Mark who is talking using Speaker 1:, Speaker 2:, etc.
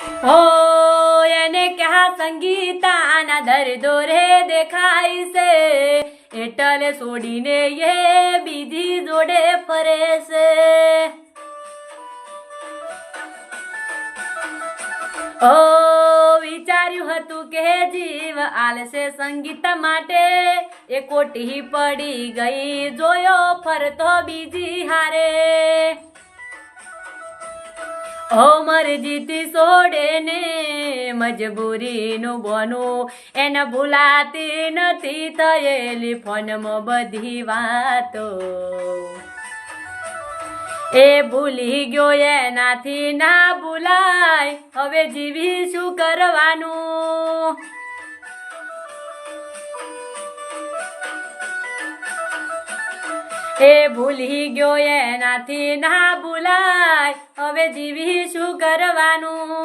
Speaker 1: હો એને કહા સંગીતાના દર્દો રે દેખાય છે, એટલે છોડીને એ બીજી જોડે ફરે છે. ઓ વિચાર્યું હતું કે જીવ આલશે સંગીત માટે, એ કોટી પડી ગઈ જોયો ફરતો બીજી હારે. ઓ મરજીથી છોડે ને મજબૂરીનું બોનું, એને ભૂલાતી નથી થયેલી ફોનમાં બધી વાતો. એ ભૂલી ગયો એનાથી ના ભૂલાય, હવે જીવી શું કરવાનું. એ ભૂલી ગયો એનાથી ના ભૂલાય, હવે જીવી શું કરવાનું.